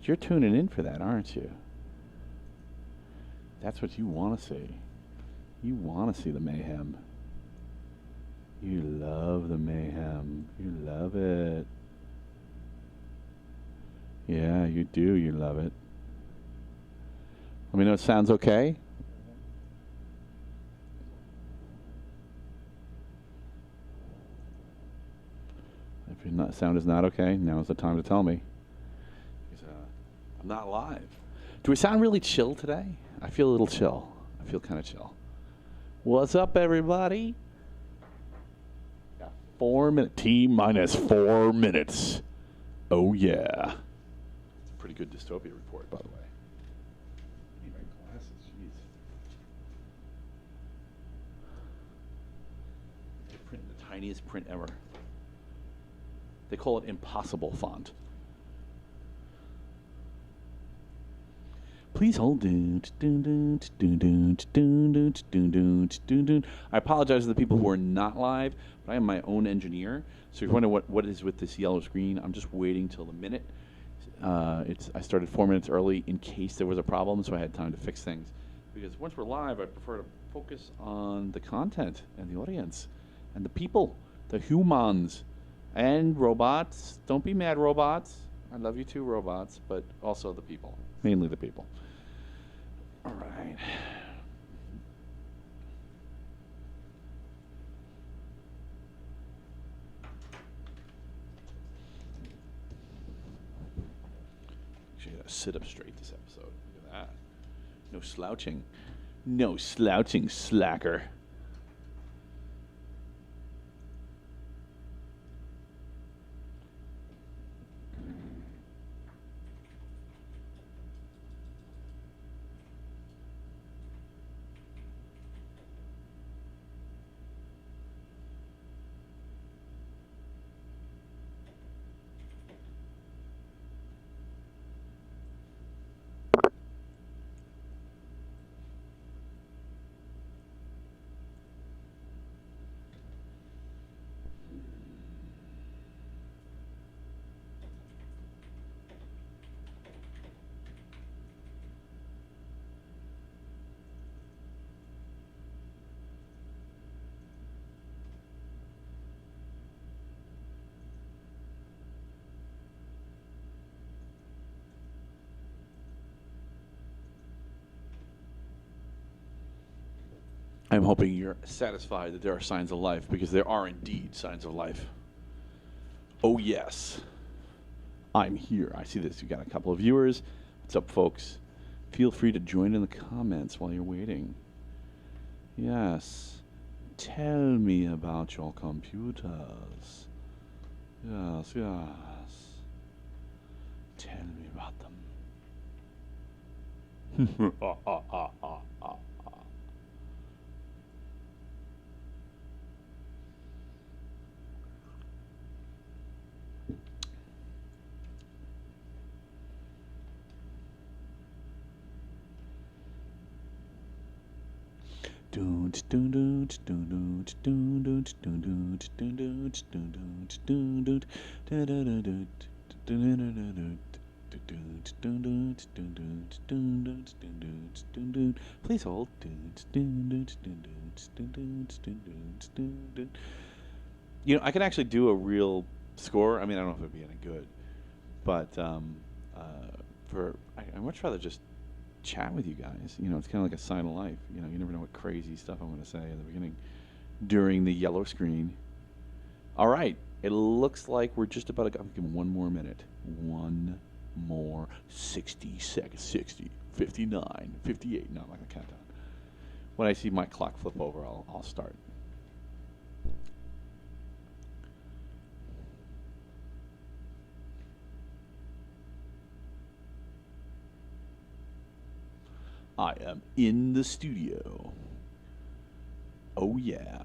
you're tuning in for that, aren't you? That's what you want to see. You want to see the mayhem. You love the mayhem. You love it. Yeah, you do. You love it. Let me know it sounds okay. If your sound is not okay, now is the time to tell me. Because, I'm not live. Do we sound really chill today? I feel a little chill. I feel kind of chill. What's up, everybody? Got 4 minutes. T-minus 4 minutes. Oh, yeah. It's a pretty good Dystopia Report, by the way. I need my glasses. Jeez. They print the tiniest print ever. They call it impossible font. Please hold. I apologize to the people who are not live, but I am my own engineer. So if you're wondering what is with this yellow screen, I'm just waiting till the minute. I started 4 minutes early in case there was a problem, so I had time to fix things. Because once we're live, I prefer to focus on the content and the audience and the people, the humans. And robots. Don't be mad, robots. I love you too, robots, but also the people. Mainly the people. All right. Actually, I gotta sit up straight this episode. Look at that. No slouching. No slouching, slacker. I'm hoping you're satisfied that there are signs of life, because there are indeed signs of life. Oh, yes. I'm here. I see this. We've got a couple of viewers. What's up, folks? Feel free to join in the comments while you're waiting. Yes. Tell me about your computers. Yes, yes. Tell me about them. Please hold. You know, I can actually do a real score. I mean, I don't know if it'd be any good, but I'd much rather just chat with you guys. You know, it's kind of like a sign of life. You know, you never know what crazy stuff I'm going to say at the beginning during the yellow screen. All right. It looks like we're just about to go. Give 1 more minute. 1 more 60 seconds. 60, 59, 58. No, I'm not going to count down. When I see my clock flip over, I'll start. I am in the studio. Oh yeah.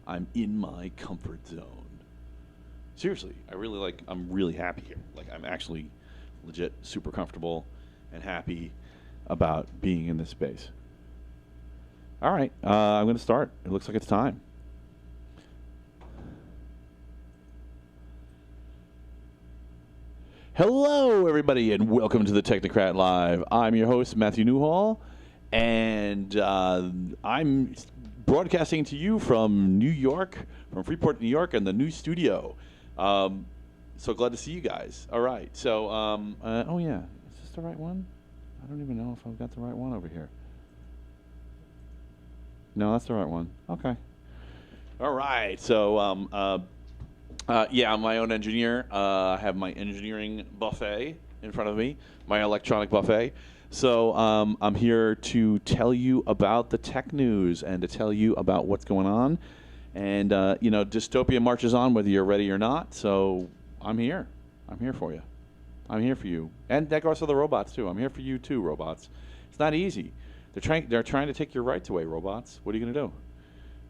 I'm in my comfort zone. Seriously, I'm really happy here. Like, I'm actually legit super comfortable and happy about being in this space. All right, I'm going to start. It looks like it's time. Hello, everybody, and welcome to the Technocrat Live. I'm your host, Matthew Newhall, and I'm broadcasting to you from New York, from Freeport, New York, and the new studio. So glad to see you guys. All right, so, oh yeah, is this the right one? I don't even know if I've got the right one over here. No, that's the right one. Okay. All right, so, yeah, I'm my own engineer. I have my engineering buffet in front of me, my electronic buffet. So I'm here to tell you about the tech news and to tell you about what's going on. And, you know, dystopia marches on whether you're ready or not. So I'm here. I'm here for you. I'm here for you. And that goes for the robots, too. I'm here for you, too, robots. It's not easy. They're trying to take your rights away, robots. What are you going to do?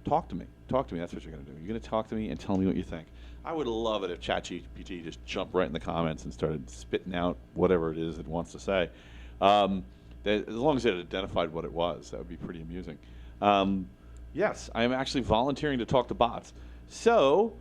Talk to me. Talk to me. That's what you're going to do. You're going to talk to me and tell me what you think. I would love it if ChatGPT just jumped right in the comments and started spitting out whatever it is it wants to say. As long as it identified what it was, that would be pretty amusing. Yes, I am actually volunteering to talk to bots. So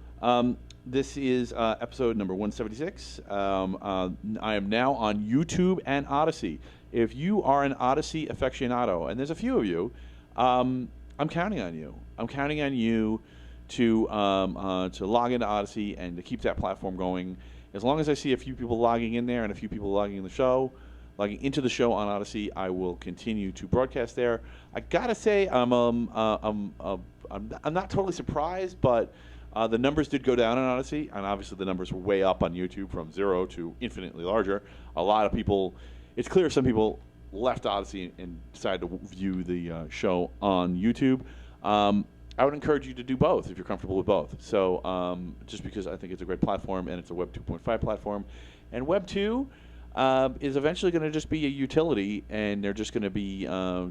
this is episode number 176. I am now on YouTube and Odyssey. If you are an Odyssey aficionado, and there's a few of you, I'm counting on you. I'm counting on you to log into Odyssey and to keep that platform going. As long as I see a few people logging in there and a few people logging into the show on Odyssey, I will continue to broadcast there. I gotta say, I'm not totally surprised, but the numbers did go down on Odyssey, and obviously the numbers were way up on YouTube from 0 to infinitely larger. A lot of people, it's clear some people left Odyssey and decided to view the show on YouTube. I would encourage you to do both if you're comfortable with both. So just because I think it's a great platform and it's a Web 2.5 platform. And Web 2 is eventually going to just be a utility, and they're just going to be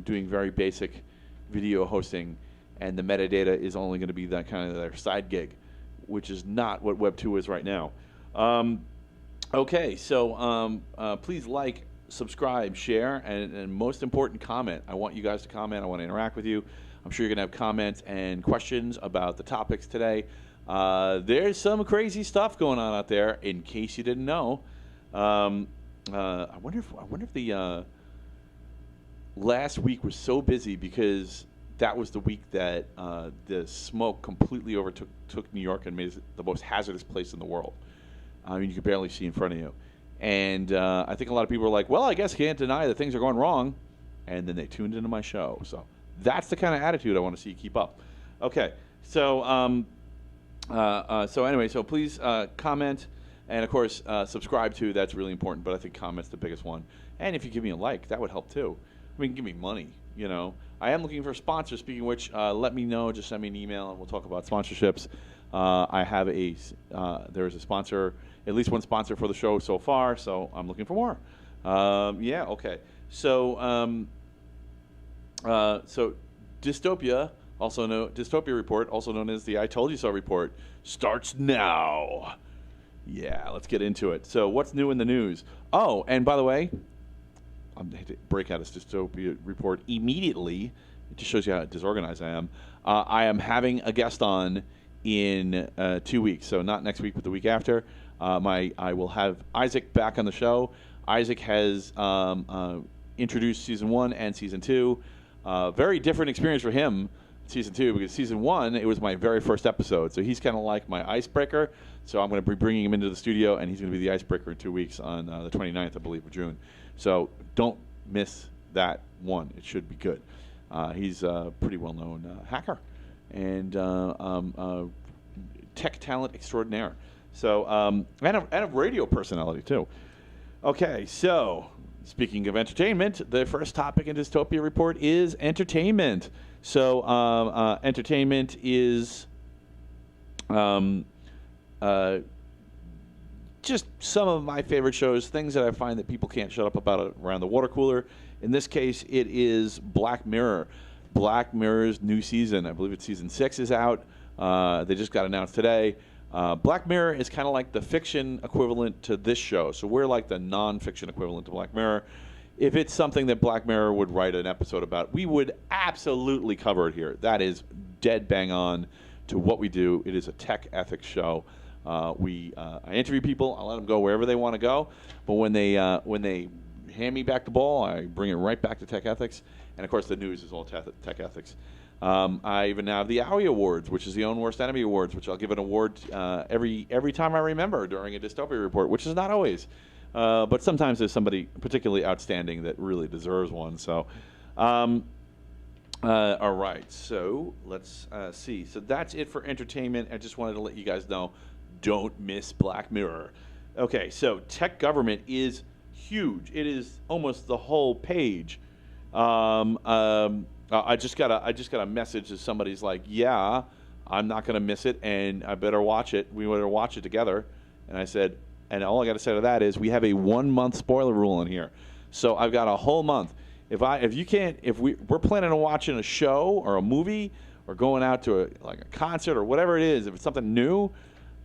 doing very basic video hosting, and the metadata is only going to be that kind of their side gig, which is not what Web 2 is right now. Okay, so please like, subscribe, share, and most important, comment. I want you guys to comment. I want to interact with you. I'm sure you're going to have comments and questions about the topics today. There's some crazy stuff going on out there, in case you didn't know. I wonder if the last week was so busy because that was the week that the smoke completely overtook New York and made it the most hazardous place in the world. I mean, you could barely see in front of you. And I think a lot of people are like, well, I guess can't deny that things are going wrong. And then they tuned into my show. So that's the kind of attitude I want to see you keep up. Okay, so anyway, so please comment, and of course subscribe too. That's really important, but I think comment's the biggest one. And if you give me a like, that would help too. I mean, give me money. You know, I am looking for sponsors. Speaking of which, let me know. Just send me an email, and we'll talk about sponsorships. I have there is a sponsor, at least one sponsor for the show so far. So I'm looking for more. Yeah. Okay. So. So Dystopia Report, also known as the I Told You So report, starts now. Yeah, let's get into it. So what's new in the news? Oh, and by the way, I'm going to break out this Dystopia Report immediately. It just shows you how disorganized I am. I am having a guest on in 2 weeks, so not next week, but the week after. I will have Isaac back on the show. Isaac has introduced Season 1 and Season 2. Very different experience for him, Season 2, because Season 1, it was my very first episode. So he's kind of like my icebreaker. So I'm going to be bringing him into the studio, and he's going to be the icebreaker in 2 weeks on the 29th, I believe, of June. So don't miss that one. It should be good. He's a pretty well-known hacker and tech talent extraordinaire. So and a radio personality, too. Okay, so speaking of entertainment, the first topic in Dystopia Report is entertainment. So entertainment is just some of my favorite shows, things that I find that people can't shut up about around the water cooler. In this case, it is Black Mirror. Black Mirror's new season, I believe it's Season 6 is out. They just got announced today. Black Mirror is kind of like the fiction equivalent to this show. So we're like the non-fiction equivalent to Black Mirror. If it's something that Black Mirror would write an episode about, we would absolutely cover it here. That is dead bang on to what we do. It is a tech ethics show. I interview people. I let them go wherever they want to go. But when they hand me back the ball, I bring it right back to tech ethics. And of course, the news is all tech ethics. I even have the OWI Awards, which is the Own Worst Enemy Awards, which I'll give an award every time I remember during a Dystopia Report, which is not always. But sometimes there's somebody particularly outstanding that really deserves one. So, all right. So let's see. So that's it for entertainment. I just wanted to let you guys know, don't miss Black Mirror. Okay. So tech government is huge. It is almost the whole page. I just got a message that somebody's like, yeah, I'm not going to miss it, and I better watch it. We better watch it together. And I said, and all I got to say to that is we have a 1-month spoiler rule in here. So I've got a whole month. If we're planning on watching a show or a movie or going out to a concert or whatever it is, if it's something new,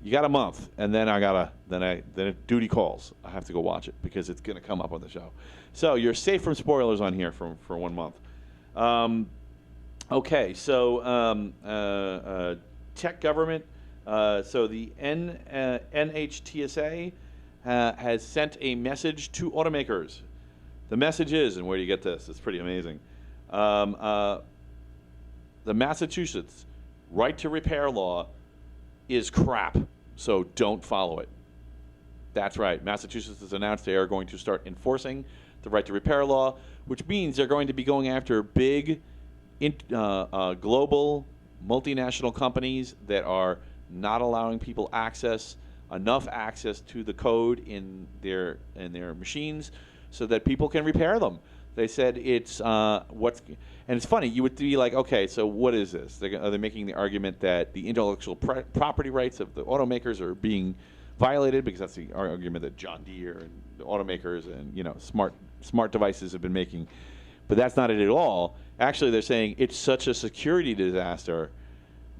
you got a month, and then then duty calls. I have to go watch it because it's going to come up on the show. So you're safe from spoilers on here for 1 month. Okay, so tech government. So the NHTSA has sent a message to automakers. The message is, and where do you get this? It's pretty amazing. The Massachusetts right to repair law is crap, so don't follow it. That's right. Massachusetts has announced they are going to start enforcing the right to repair law, which means they're going to be going after big global multinational companies that are not allowing people enough access to the code in their machines so that people can repair them. They said it's and it's funny. You would be like, okay, so what is this? Are they making the argument that the intellectual property rights of the automakers are being violated? Because that's the argument that John Deere and the automakers and smart devices have been making. But that's not it at all. Actually, they're saying it's such a security disaster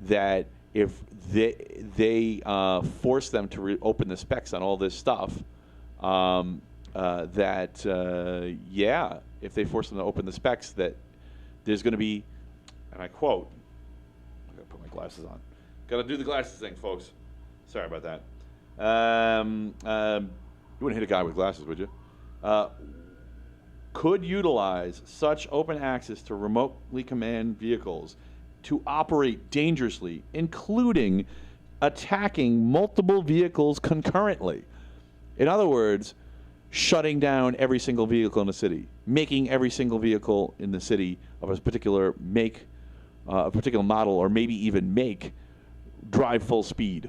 that if they force them to open the specs on all this stuff, if they force them to open the specs, that there's going to be, and I quote, I got to put my glasses on. Got to do the glasses thing, folks. Sorry about that. You wouldn't hit a guy with glasses, would you? Could utilize such open access to remotely command vehicles to operate dangerously, including attacking multiple vehicles concurrently. In other words, shutting down every single vehicle in the city, making every single vehicle in the city of a particular make, a particular model, or maybe even make, drive full speed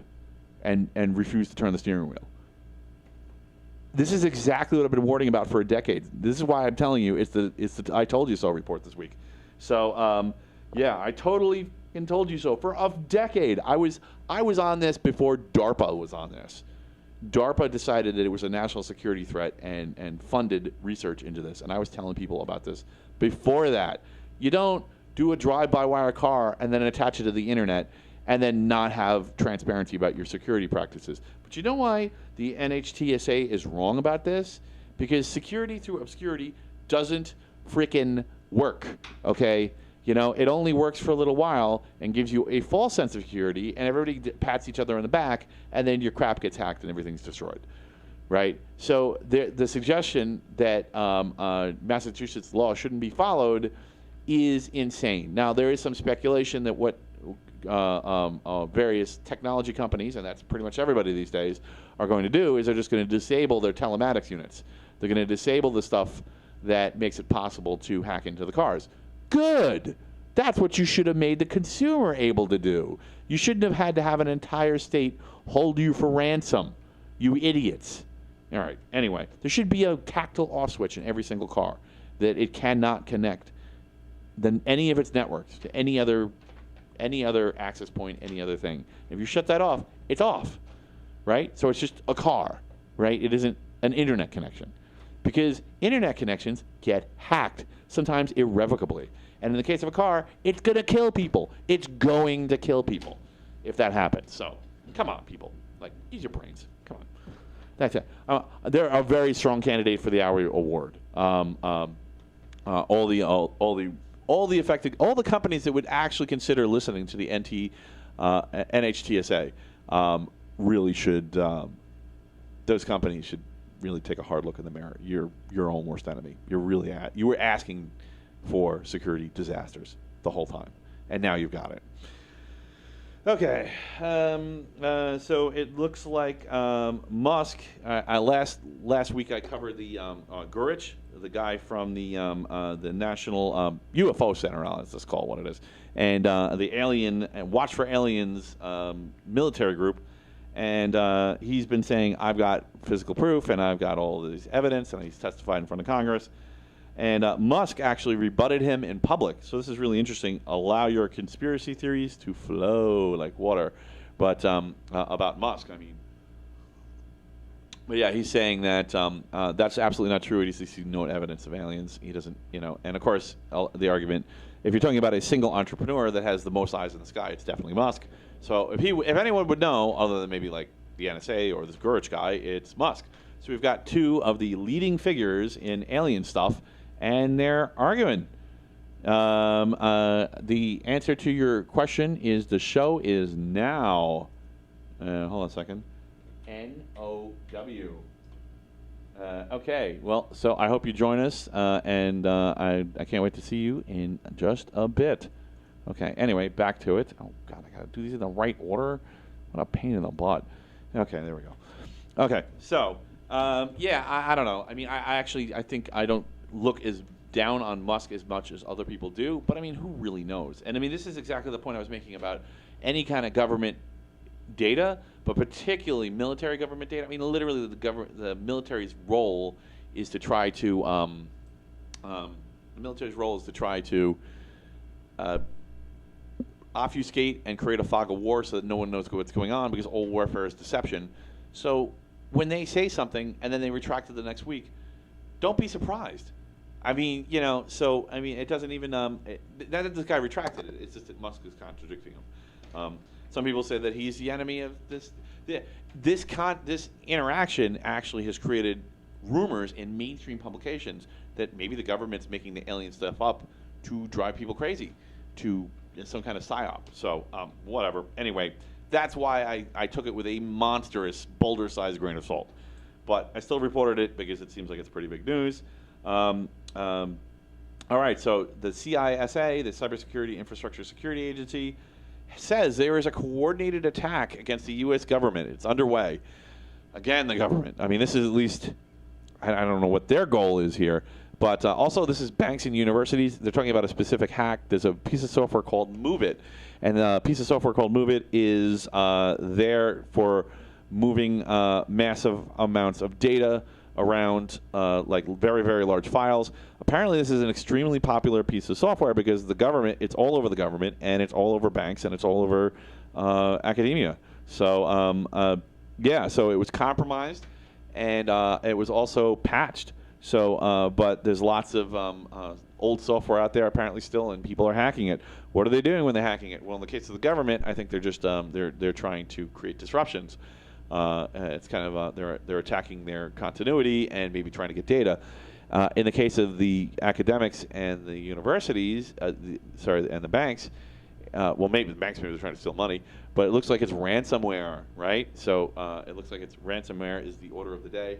and refuse to turn the steering wheel. This is exactly what I've been warning about for a decade. This is why I'm telling you it's the I told you so report this week. So I totally told you so for a decade. I was on this before DARPA was on this. DARPA decided that it was a national security threat and funded research into this, and I was telling people about this before that. You don't do a drive-by-wire car and then attach it to the internet and then not have transparency about your security practices. But you know why the NHTSA is wrong about this? Because security through obscurity doesn't frickin' work, okay? You know, it only works for a little while and gives you a false sense of security, and everybody pats each other on the back, and then your crap gets hacked and everything's destroyed, right? So the suggestion that Massachusetts law shouldn't be followed is insane. Now, there is some speculation that what various technology companies, and that's pretty much everybody these days, are going to do is they're just going to disable their telematics units. They're going to disable the stuff that makes it possible to hack into the cars. Good. That's what you should have made the consumer able to do. You shouldn't have had to have an entire state hold you for ransom. You idiots. All right. Anyway, there should be a tactile off switch in every single car that it cannot connect any of its networks to any other access point, any other thing. If you shut that off, it's off, right? So it's just a car, right? It isn't an internet connection. Because internet connections get hacked, sometimes irrevocably. And in the case of a car, it's going to kill people. It's going to kill people if that happens. So, come on, people. Like, use your brains. Come on. That's it. They're a very strong candidate for the OWI Award. All the companies that would actually consider listening to the NHTSA really should, those companies should really take a hard look in the mirror. You're your own worst enemy. You were asking for security disasters the whole time, and now you've got it. Okay, so it looks like Musk. Last week I covered the Gurich, the guy from the National UFO Center. Let's just call it what it is, and the Alien and Watch for Aliens military group. And he's been saying, I've got physical proof and I've got all this evidence, and he's testified in front of Congress. And Musk actually rebutted him in public. So this is really interesting. Allow your conspiracy theories to flow like water. But about Musk, I mean. But yeah, he's saying that that's absolutely not true. He sees no evidence of aliens. He doesn't, And of course, the argument, if you're talking about a single entrepreneur that has the most eyes in the sky, it's definitely Musk. So if anyone would know, other than maybe like the NSA or this Gurich guy, it's Musk. So we've got two of the leading figures in alien stuff, and they're arguing. The answer to your question is the show is now. Hold on a second. NOW. Okay. Well, so I hope you join us, and I can't wait to see you in just a bit. Okay, anyway, back to it. Oh, God, I got to do these in the right order. What a pain in the butt. Okay, there we go. Okay, so, yeah, I don't know. I mean, I think I don't look as down on Musk as much as other people do, but, I mean, who really knows? And, I mean, this is exactly the point I was making about any kind of government data, but particularly military government data. I mean, literally, the military's role is to try to, obfuscate and create a fog of war so that no one knows what's going on, because all warfare is deception. So when they say something and then they retract it the next week, don't be surprised. I mean, it doesn't even this guy retracted it. It's just that Musk is contradicting him. Some people say that he's the enemy of this. This interaction actually has created rumors in mainstream publications that maybe the government's making the alien stuff up to drive people crazy, to some kind of psyop. So, whatever. Anyway, that's why I took it with a monstrous boulder-sized grain of salt. But I still reported it because it seems like it's pretty big news. All right, so the CISA, the Cybersecurity Infrastructure Security Agency, says there is a coordinated attack against the U.S. government. It's underway. Again, the government. I mean, this is at least, I don't know what their goal is here. But also, this is banks and universities. They're talking about a specific hack. There's a piece of software called MoveIt. And the piece of software called MoveIt is there for moving massive amounts of data around, like very, very large files. Apparently, this is an extremely popular piece of software because the government, it's all over the government, and it's all over banks, and it's all over academia. So, yeah, so it was compromised, and it was also patched. So, but there's lots of old software out there apparently still, and people are hacking it. What are they doing when they're hacking it? Well, in the case of the government, I think they're just they're trying to create disruptions. It's kind of they're attacking their continuity and maybe trying to get data. In the case of the academics and the universities, and the banks, well, maybe the banks maybe they're trying to steal money, but it looks like it's ransomware, right? So it looks like it's ransomware is the order of the day.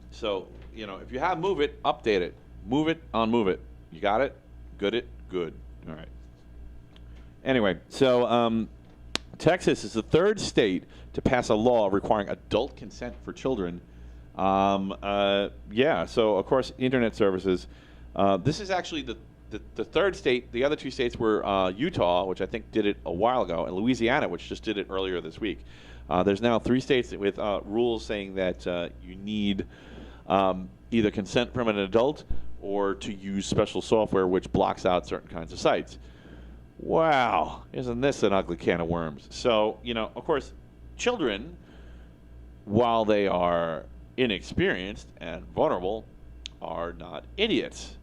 So, if you have MoveIt, update it. Move it on MoveIt. You got it? Good. All right. Anyway, so Texas is the third state to pass a law requiring adult consent for children. Yeah, so, of course, internet services. This is actually the third state. The other two states were Utah, which I think did it a while ago, and Louisiana, which just did it earlier this week. There's now 3 states with rules saying that you need either consent from an adult or to use special software which blocks out certain kinds of sites. Wow, isn't this an ugly can of worms? So, of course, children, while they are inexperienced and vulnerable, are not idiots.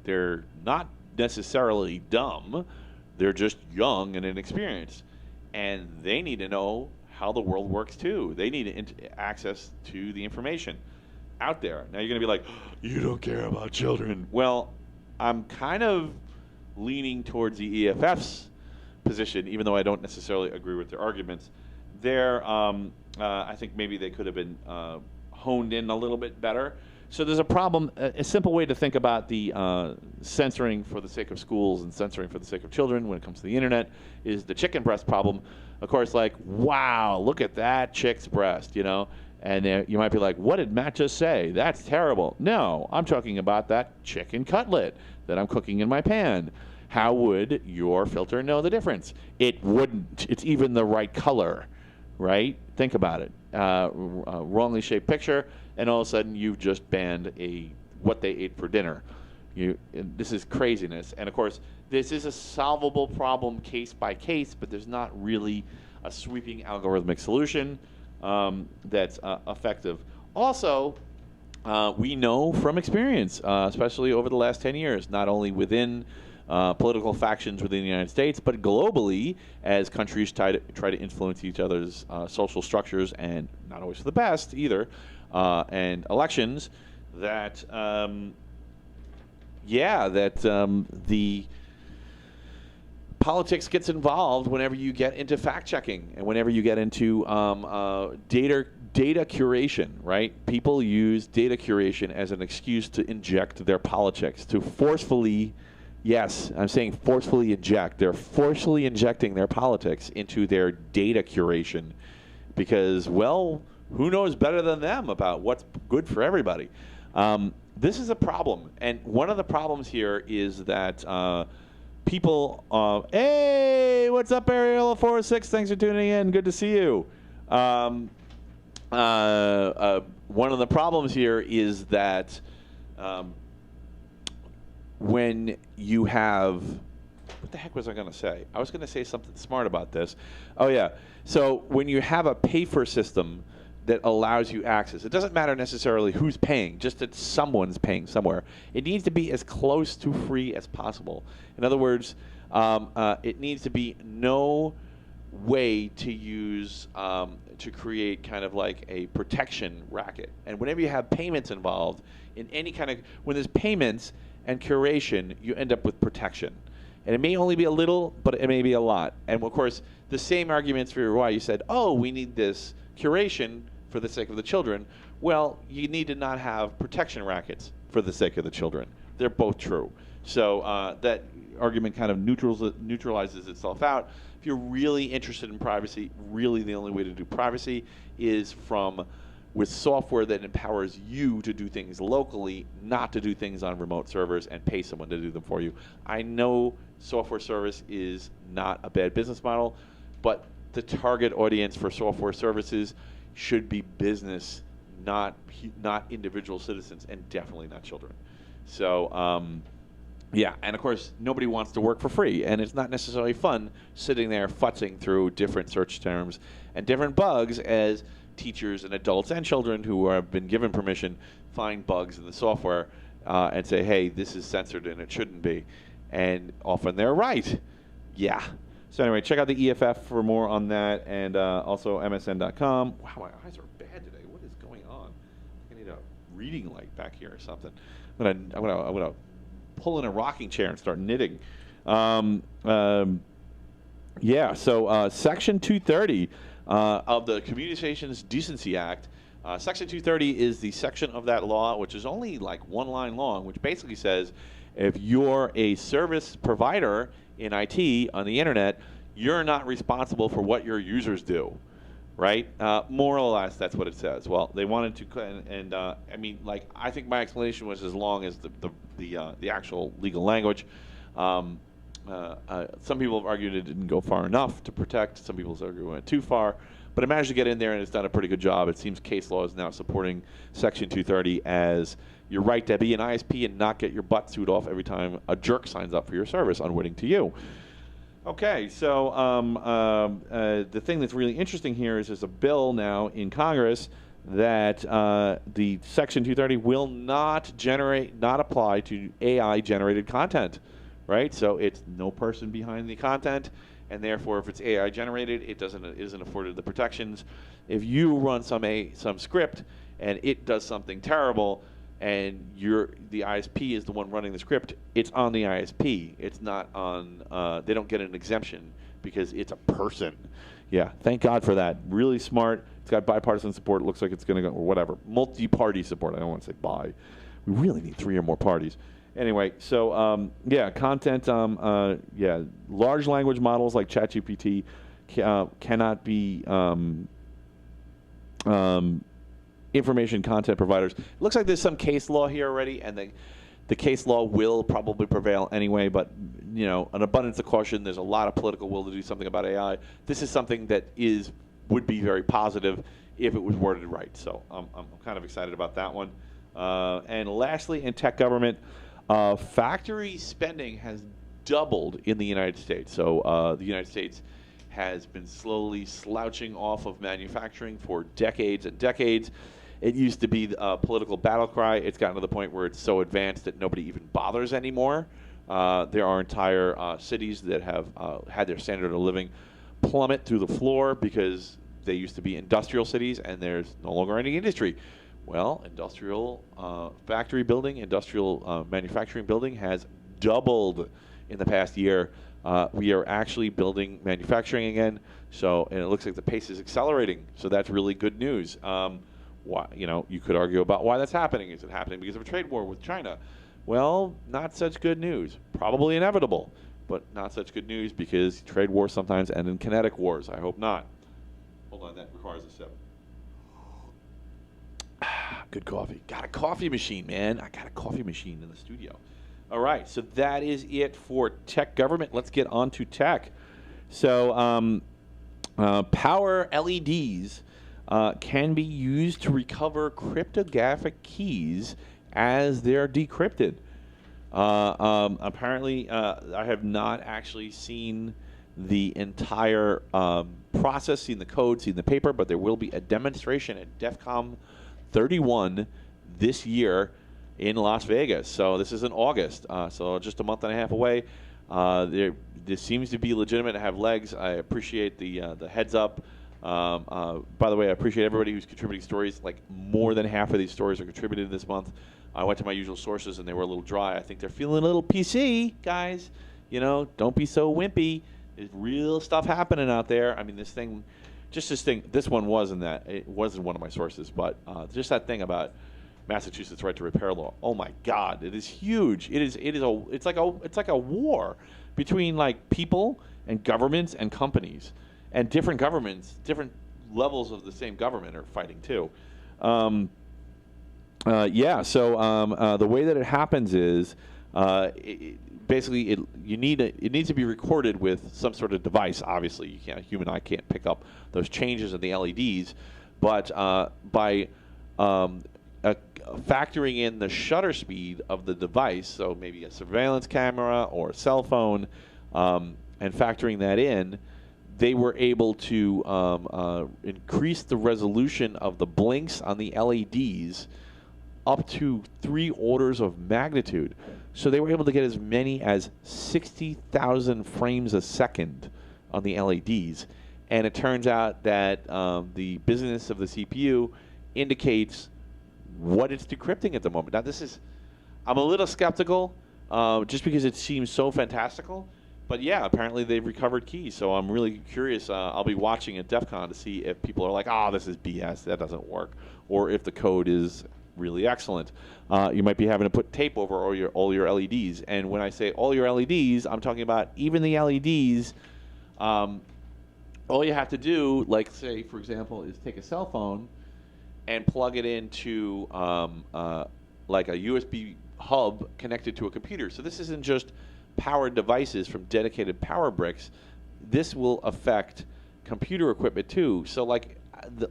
They're not necessarily dumb. They're just young and inexperienced. And they need to know how the world works too. They need access to the information out there. Now you're going to be like, you don't care about children. Well, I'm kind of leaning towards the EFF's position, even though I don't necessarily agree with their arguments. I think maybe they could have been honed in a little bit better. So there's a problem. A simple way to think about the censoring for the sake of schools and censoring for the sake of children when it comes to the internet is the chicken breast problem. Of course, like, wow, look at that chick's breast, you know? And you might be like, what did Matt just say? That's terrible. No, I'm talking about that chicken cutlet that I'm cooking in my pan. How would your filter know the difference? It wouldn't. It's even the right color, right? Think about it. Wrongly shaped picture, and all of a sudden you've just banned what they ate for dinner. This is craziness. And of course, this is a solvable problem case by case, but there's not really a sweeping algorithmic solution that's effective. Also, we know from experience, especially over the last 10 years, not only within political factions within the United States, but globally, as countries try to influence each other's social structures, and not always for the best either, and elections, that the politics gets involved whenever you get into fact checking and whenever you get into data curation, right? People use data curation as an excuse to inject their politics, to forcefully. Yes, I'm saying forcefully inject. They're forcefully injecting their politics into their data curation because, well, who knows better than them about what's good for everybody? This is a problem. And one of the problems here is that people, hey, what's up, Ariel 46? Thanks for tuning in. Good to see you. One of the problems here is that when you have, what the heck was I going to say? I was going to say something smart about this. Oh, yeah. So when you have a pay-for system that allows you access, it doesn't matter necessarily who's paying, just that someone's paying somewhere. It needs to be as close to free as possible. In other words, it needs to be no way to use to create kind of like a protection racket. And whenever you have payments involved in any kind of, when there's payments and curation, you end up with protection. And it may only be a little, but it may be a lot. And of course, the same arguments for why you said, oh, we need this curation for the sake of the children. Well, you need to not have protection rackets for the sake of the children. They're both true. So that argument kind of neutralizes itself out. If you're really interested in privacy, really the only way to do privacy is with software that empowers you to do things locally, not to do things on remote servers and pay someone to do them for you. I know software service is not a bad business model, but the target audience for software services should be business, not individual citizens, and definitely not children. So, yeah, and of course, nobody wants to work for free, and it's not necessarily fun sitting there futzing through different search terms and different bugs as teachers and adults and children who have been given permission find bugs in the software and say, hey, this is censored and it shouldn't be. And often they're right. Yeah. So anyway, check out the EFF for more on that, and also MSN.com. Wow, my eyes are bad today. What is going on? I need a reading light back here or something. I'm gonna pull in a rocking chair and start knitting. Yeah. So Section 230 of the Communications Decency Act. Section 230 is the section of that law which is only like one line long, which basically says if you're a service provider in IT on the internet, you're not responsible for what your users do, right? More or less, that's what it says. Well, they wanted to, and I mean, like, I think my explanation was as long as the actual legal language. Some people have argued it didn't go far enough to protect. Some people have argued it went too far. But it managed to get in there, and it's done a pretty good job. It seems case law is now supporting Section 230 as your right to be an ISP and not get your butt sued off every time a jerk signs up for your service, unwitting to you. Okay, so the thing that's really interesting here is there's a bill now in Congress that the Section 230 will not apply to AI-generated content, right? So it's no person behind the content, and therefore, if it's AI generated, it isn't afforded the protections. If you run some script and it does something terrible, and the ISP is the one running the script, it's on the ISP. It's not on. They don't get an exemption because it's a person. Yeah, thank God for that. Really smart. It's got bipartisan support. It looks like it's going to go, or whatever. Multi-party support. I don't want to say bi. We really need 3 or more parties. Anyway, so, yeah, content, yeah, large language models like ChatGPT cannot be information content providers. It looks like there's some case law here already, and the case law will probably prevail anyway, but, you know, an abundance of caution. There's a lot of political will to do something about AI. This is something that would be very positive if it was worded right. So I'm kind of excited about that one. And lastly, in tech government, factory spending has doubled in the United States. So the United States has been slowly slouching off of manufacturing for decades and decades. It used to be a political battle cry. It's gotten to the point where it's so advanced that nobody even bothers anymore. There are entire cities that have had their standard of living plummet through the floor because they used to be industrial cities and there's no longer any industry. Well, industrial factory building, industrial manufacturing building has doubled in the past year. We are actually building manufacturing again, and it looks like the pace is accelerating. So that's really good news. Why, you could argue about why that's happening. Is it happening because of a trade war with China? Well, not such good news. Probably inevitable, but not such good news because trade wars sometimes end in kinetic wars. I hope not. Hold on, that requires a sip. Good coffee. Got a coffee machine, man. I got a coffee machine in the studio. All right, so that is it for tech government. Let's get on to tech. So power LEDs can be used to recover cryptographic keys as they're decrypted. Apparently, I have not actually seen the entire process, seen the code, seen the paper, but there will be a demonstration at DEF CON 31 this year in Las Vegas. So this is in August, so just a month and a half away. This seems to be legitimate to have legs. I appreciate the heads up. By the way, I appreciate everybody who's contributing stories. Like, more than half of these stories are contributed this month. I went to my usual sources and they were a little dry. I think they're feeling a little PC, guys. Don't be so wimpy. There's real stuff happening out there. I mean, this one wasn't that. It wasn't one of my sources, but just that thing about Massachusetts right to repair law. Oh my God, it is huge. It's like a war between like people and governments and companies, and different governments, different levels of the same government are fighting too. Yeah. So the way that it happens is basically it needs to be recorded with some sort of device. Obviously, a human eye can't pick up those changes in the LEDs, but by factoring in the shutter speed of the device, so maybe a surveillance camera or a cell phone, and factoring that in, they were able to increase the resolution of the blinks on the LEDs up to 3 orders of magnitude. So they were able to get as many as 60,000 frames a second on the LEDs. And it turns out that the business of the CPU indicates what it's decrypting at the moment. Now, I'm a little skeptical just because it seems so fantastical. But yeah, apparently they've recovered keys. So I'm really curious. I'll be watching at DEF CON to see if people are like, this is BS, that doesn't work. Or if the code is really excellent. You might be having to put tape over all your LEDs. And when I say all your LEDs, I'm talking about even the LEDs. All you have to do, like say, for example, is take a cell phone and plug it into like a USB hub connected to a computer. So this isn't just powered devices from dedicated power bricks. This will affect computer equipment too. So like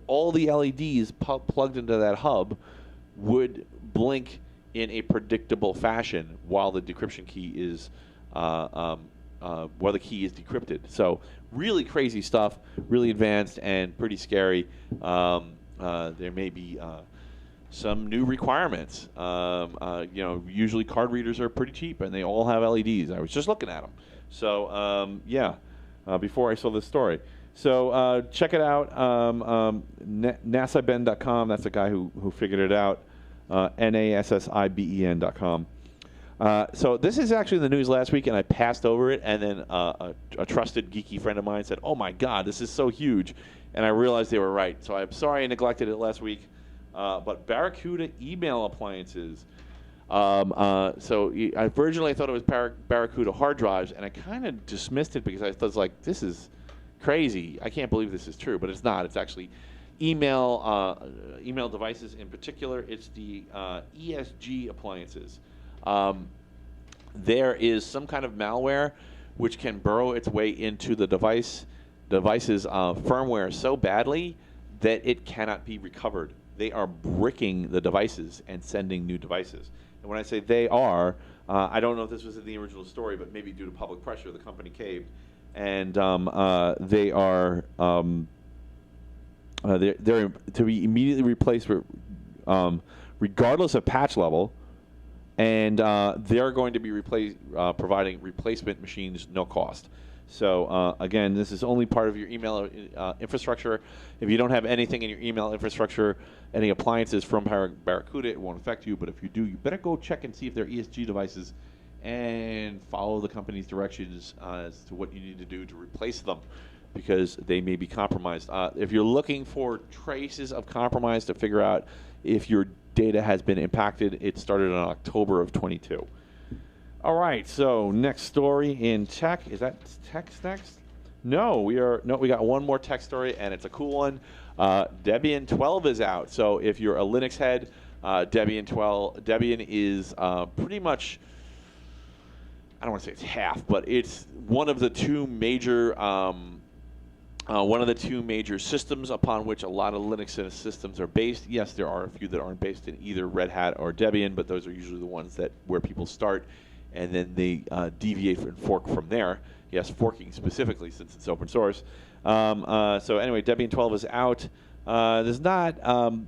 all the LEDs plugged into that hub would blink in a predictable fashion while the decryption key is decrypted. So really crazy stuff, really advanced and pretty scary. There may be some new requirements. Usually card readers are pretty cheap and they all have LEDs. I was just looking at them. So before I saw this story. So check it out. NASSIBEN.com. That's the guy who figured it out. NASSIBEN.com. So this is actually in the news last week, and I passed over it, and then a trusted geeky friend of mine said, "Oh my God, this is so huge," and I realized they were right. So I'm sorry I neglected it last week. But Barracuda email appliances. Originally I thought it was Barracuda hard drives, and I kind of dismissed it because I was like, this is crazy. I can't believe this is true, but it's not. It's actually email devices in particular. It's the ESG appliances. There is some kind of malware which can burrow its way into the device's firmware so badly that it cannot be recovered. They are bricking the devices and sending new devices. And when I say they are, I don't know if this was in the original story, but maybe due to public pressure, the company caved, and they are they're to be immediately replaced regardless of patch level, and they're going to be providing replacement machines no cost. So again, this is only part of your email infrastructure. If you don't have anything in your email infrastructure, any appliances from Barracuda, it won't affect you. But if you do, you better go check and see if they're ESG devices and follow the company's directions as to what you need to do to replace them, because they may be compromised. If you're looking for traces of compromise to figure out if your data has been impacted, it started in October of 22. All right, so next story in tech. Is that tech next? No, we got one more tech story, and it's a cool one. Debian 12 is out. So if you're a Linux head, Debian is pretty much, I don't want to say it's half, but it's one of the two major systems upon which a lot of Linux systems are based. Yes, there are a few that aren't based in either Red Hat or Debian, but those are usually the ones where people start, and then they deviate and fork from there. Yes, forking specifically since it's open source. So anyway, Debian 12 is out. There's not.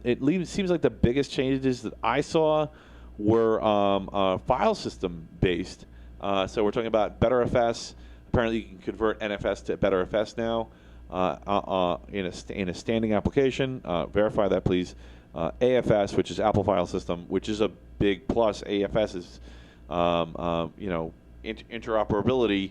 Seems like the biggest changes that I saw were file system based. So we're talking about BetterFS. Apparently, you can convert NFS to BetterFS now in a standing application. Verify that, please. AFS, which is Apple File System, which is a big plus. AFS is, interoperability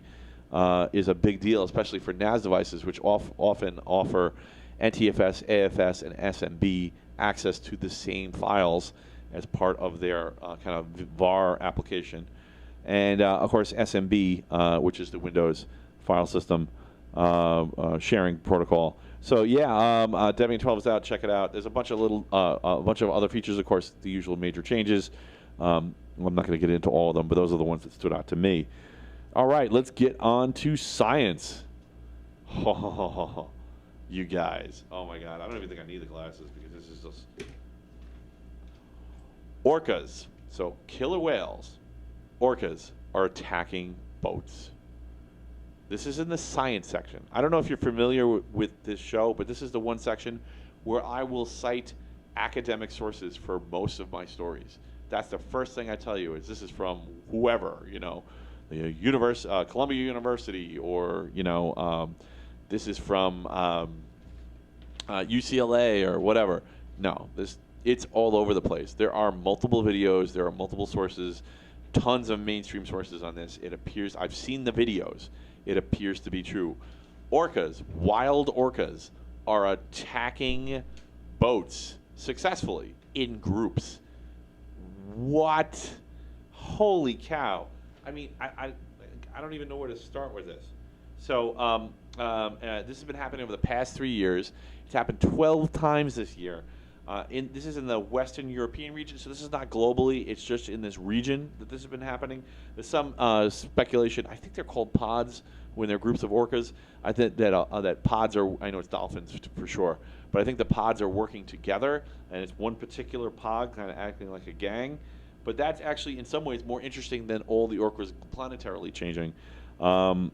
is a big deal, especially for NAS devices, which often offer NTFS, AFS, and SMB access to the same files as part of their kind of VAR application. And, of course, SMB, which is the Windows file system sharing protocol. So, yeah, Debian 12 is out. Check it out. There's a bunch of other features, of course, the usual major changes. I'm not going to get into all of them, but those are the ones that stood out to me. All right, let's get on to science. You guys. Oh, my God. I don't even think I need the glasses because this is just... Orcas. So, killer whales. Orcas are attacking boats. This is in the science section. I don't know if you're familiar with this show, but this is the one section where I will cite academic sources for most of my stories. That's the first thing I tell you is this is from whoever, the Columbia University, or, this is from UCLA or whatever. No, it's all over the place. There are multiple videos. There are multiple sources, tons of mainstream sources on this. It appears, I've seen the videos. It appears to be true. Orcas, wild orcas, are attacking boats successfully in groups. What? Holy cow. I mean, I don't even know where to start with this. So this has been happening over the past 3 years. It's happened 12 times this year. This is in the Western European region, so this is not globally. It's just in this region that this has been happening. There's some speculation. I think they're called pods when they're groups of orcas. I think that pods are, I know it's dolphins for sure, but I think the pods are working together, and it's one particular pod kind of acting like a gang. But that's actually, in some ways, more interesting than all the orcas planetarily changing. The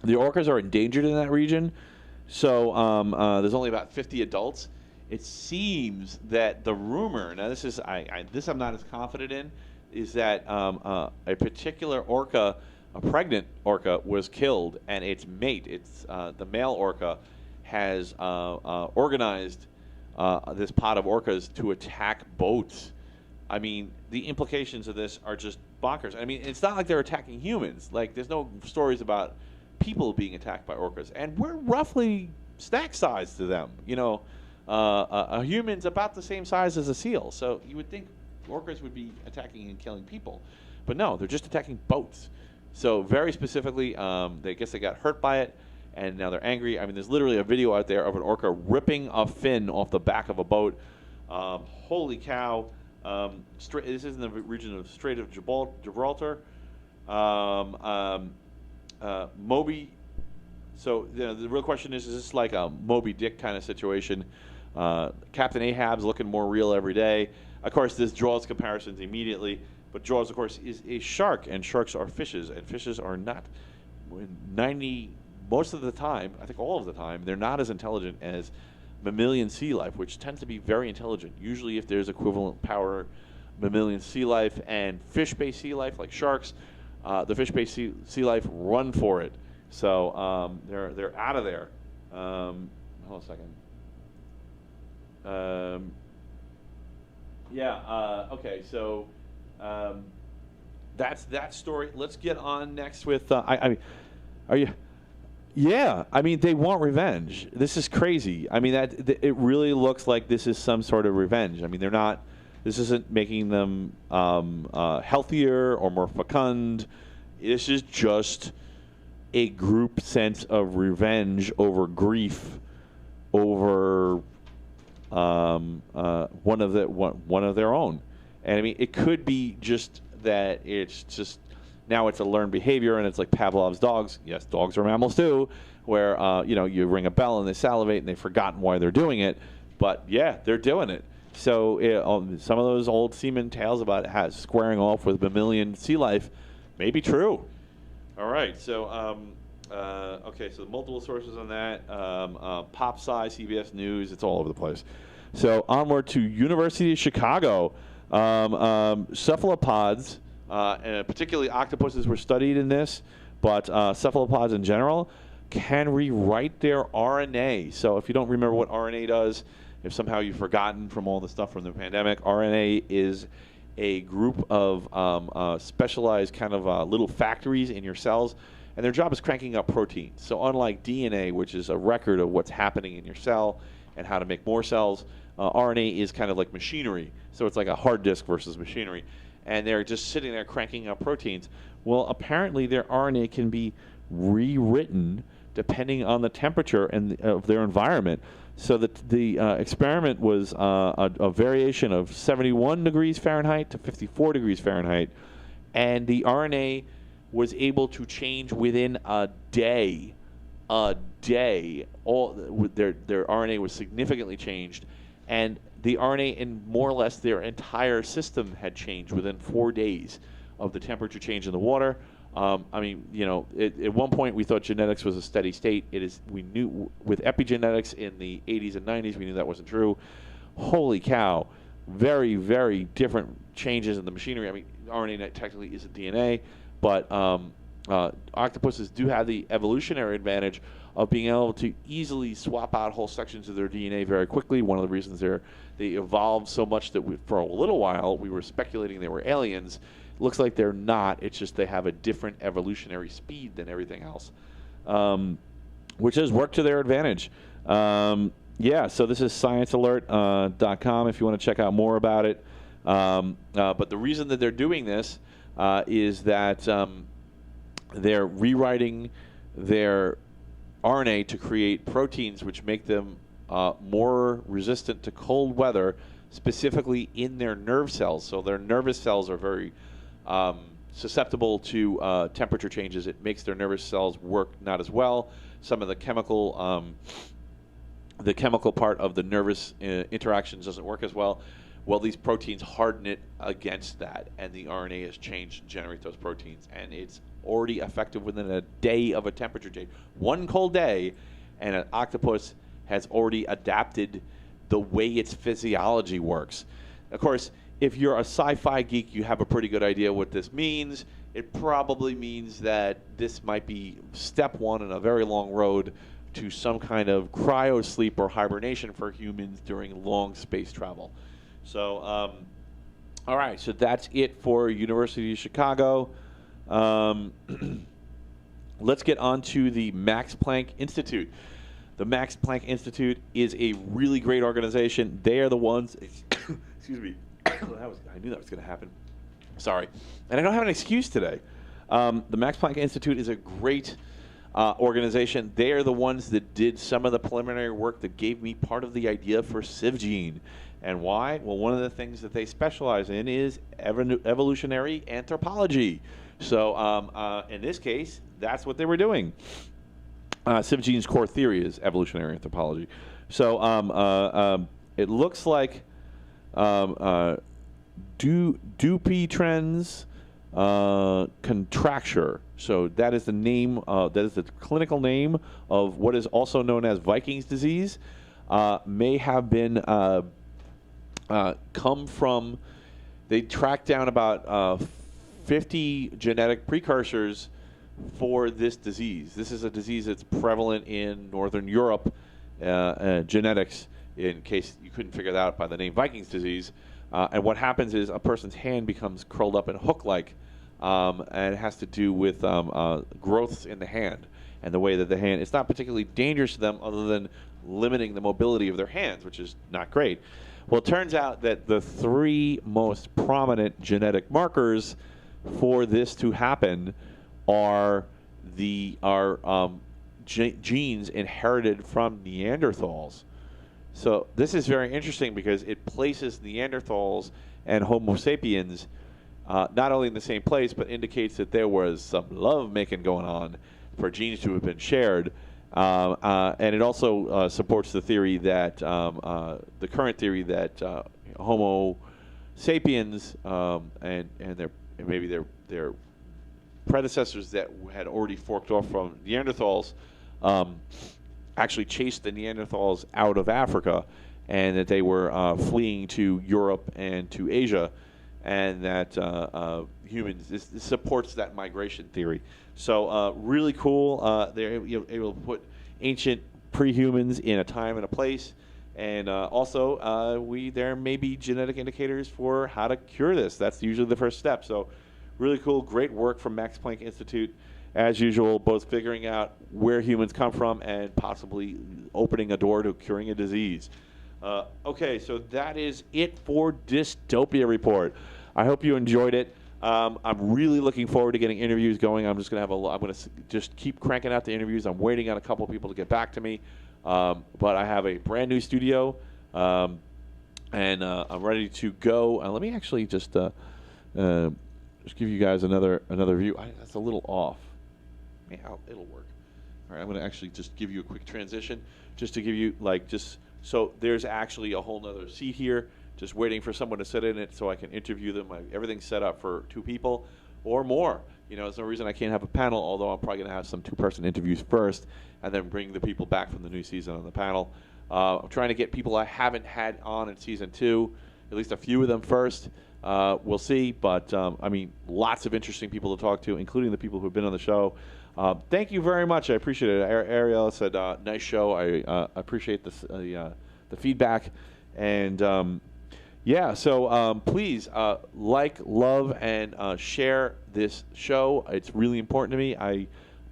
orcas are endangered in that region, so there's only about 50 adults. It seems that the rumor, now this is I'm not as confident in, is that a particular orca, a pregnant orca, was killed, and its mate, the male orca, has organized this pod of orcas to attack boats. I mean, the implications of this are just bonkers. I mean, it's not like they're attacking humans. Like, there's no stories about people being attacked by orcas, and we're roughly snack size to them. You know, a human's about the same size as a seal, so you would think orcas would be attacking and killing people, but no, they're just attacking boats. So very specifically, they guess they got hurt by it, and now they're angry. I mean, there's literally a video out there of an orca ripping a fin off the back of a boat. Holy cow! This is in the region of Strait of Gibraltar. Moby. So the real question is this like a Moby Dick kind of situation? Captain Ahab's looking more real every day. Of course, this draws comparisons immediately, but Jaws, of course, is a shark, and sharks are fishes, and fishes are not, most of the time, I think all of the time, they're not as intelligent as mammalian sea life, which tends to be very intelligent. Usually, if there's equivalent power, mammalian sea life and fish-based sea life, like sharks, the fish-based sea life run for it. So they're out of there. Hold on a second. Okay. So that's that story. Let's get on next with. I mean, are you? Yeah. I mean, they want revenge. This is crazy. I mean, it really looks like this is some sort of revenge. I mean, they're not. This isn't making them healthier or more fecund. This is just a group sense of revenge over grief, over one of their own. And I mean, it could be just that it's just now it's a learned behavior, and it's like Pavlov's dogs. Yes, dogs are mammals too, where you ring a bell and they salivate and they've forgotten why they're doing it, but yeah, they're doing it. So some of those old seaman tales about squaring off with mammalian sea life may be true. All right, so okay, so multiple sources on that. Pop Sci, CBS News, it's all over the place. So onward to University of Chicago. Cephalopods, and particularly octopuses were studied in this, but cephalopods in general can rewrite their RNA. So if you don't remember what RNA does, if somehow you've forgotten from all the stuff from the pandemic, RNA is a group of specialized kind of little factories in your cells, and their job is cranking up proteins. So unlike DNA, which is a record of what's happening in your cell and how to make more cells, RNA is kind of like machinery. So it's like a hard disk versus machinery. And they're just sitting there cranking up proteins. Well, apparently their RNA can be rewritten depending on the temperature of their environment. So the experiment was a variation of 71 degrees Fahrenheit to 54 degrees Fahrenheit. And the RNA was able to change within a day. All their RNA was significantly changed. And the RNA in more or less their entire system had changed within 4 days of the temperature change in the water. I mean, at one point we thought genetics was a steady state. We knew with epigenetics in the 80s and 90s, we knew that wasn't true. Holy cow. Very, very different changes in the machinery. I mean, RNA technically isn't DNA, but octopuses do have the evolutionary advantage of being able to easily swap out whole sections of their DNA very quickly. One of the reasons they evolved so much that for a little while we were speculating they were aliens. Looks like they're not. It's just they have a different evolutionary speed than everything else, which has worked to their advantage. So this is sciencealert.com if you want to check out more about it. But the reason that they're doing this is that they're rewriting their RNA to create proteins which make them more resistant to cold weather, specifically in their nerve cells. So their nervous cells are very susceptible to temperature changes. It makes their nervous cells work not as well. Some of the chemical part of the nervous interactions doesn't work as well. Well, these proteins harden it against that, and the RNA is changed to generate those proteins, and it's already effective within a day of a temperature change. One cold day, and an octopus has already adapted the way its physiology works. Of course, if you're a sci-fi geek, you have a pretty good idea what this means. It probably means that this might be step one in a very long road to some kind of cryosleep or hibernation for humans during long space travel. So All right, so that's it for University of Chicago. Let's get on to the Max Planck Institute. The Max Planck Institute is a really great organization. They are the ones. Excuse me. I knew that was going to happen. Sorry. And I don't have an excuse today. The Max Planck Institute is a great organization. They are the ones that did some of the preliminary work that gave me part of the idea for SIVGene. And why? Well, one of the things that they specialize in is evolutionary anthropology. So in this case, that's what they were doing. SIVGene's core theory is evolutionary anthropology. So it looks like Dupuytren's contracture. So that is the name. That is the clinical name of what is also known as Viking's disease. May have been come from. They tracked down about 50 genetic precursors for this disease. This is a disease that's prevalent in Northern Europe, genetics, in case you couldn't figure that out by the name Viking's disease. And what happens is a person's hand becomes curled up and hook-like, and it has to do with growths in the hand and the way that the hand, it's not particularly dangerous to them other than limiting the mobility of their hands, which is not great. Well, it turns out that the three most prominent genetic markers for this to happen are genes inherited from Neanderthals. So this is very interesting because it places Neanderthals and Homo sapiens not only in the same place, but indicates that there was some love-making going on for genes to have been shared. And it also supports the theory that, the current theory that Homo sapiens and maybe their predecessors that had already forked off from Neanderthals actually chased the Neanderthals out of Africa, and that they were fleeing to Europe and to Asia, and that humans, this supports that migration theory. So really cool. They're able to put ancient pre-humans in a time and a place, and also there may be genetic indicators for how to cure this. That's usually the first step. So really cool, great work from Max Planck Institute. As usual, both figuring out where humans come from and possibly opening a door to curing a disease. Okay, so that is it for Dystopia Report. I hope you enjoyed it. I'm really looking forward to getting interviews going. I'm just going to just keep cranking out the interviews. I'm waiting on a couple of people to get back to me. But I have a brand new studio, and I'm ready to go. Let me actually just give you guys another view. That's a little off. Yeah, it'll work. All right, I'm going to actually just give you a quick transition, just to give you so there's actually a whole nother seat here, just waiting for someone to sit in it so I can interview them. Everything's set up for 2 people or more. There's no reason I can't have a panel, although I'm probably going to have some 2-person interviews first and then bring the people back from the new season on the panel. I'm trying to get people I haven't had on in season 2, at least a few of them first. We'll see, but lots of interesting people to talk to, including the people who have been on the show. Thank you very much. I appreciate it. Ariel said, nice show. I appreciate the feedback. And so please like, love, and share this show. It's really important to me. I'm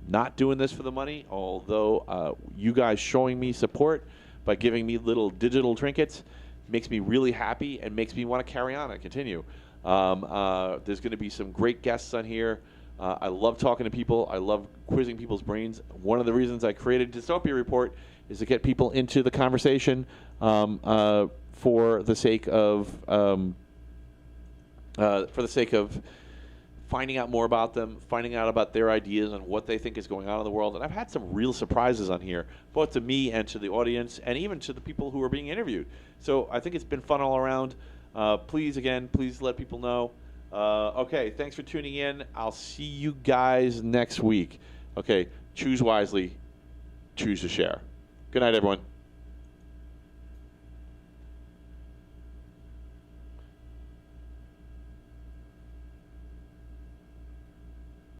not doing this for the money, although you guys showing me support by giving me little digital trinkets makes me really happy and makes me want to carry on and continue. There's going to be some great guests on here. I love talking to people. I love quizzing people's brains. One of the reasons I created Dystopia Report is to get people into the conversation for the sake of finding out more about them, finding out about their ideas and what they think is going on in the world. And I've had some real surprises on here, both to me and to the audience, and even to the people who are being interviewed. So I think it's been fun all around. Please let people know. Okay, thanks for tuning in. I'll see you guys next week. Okay, choose wisely, choose to share. Good night, everyone.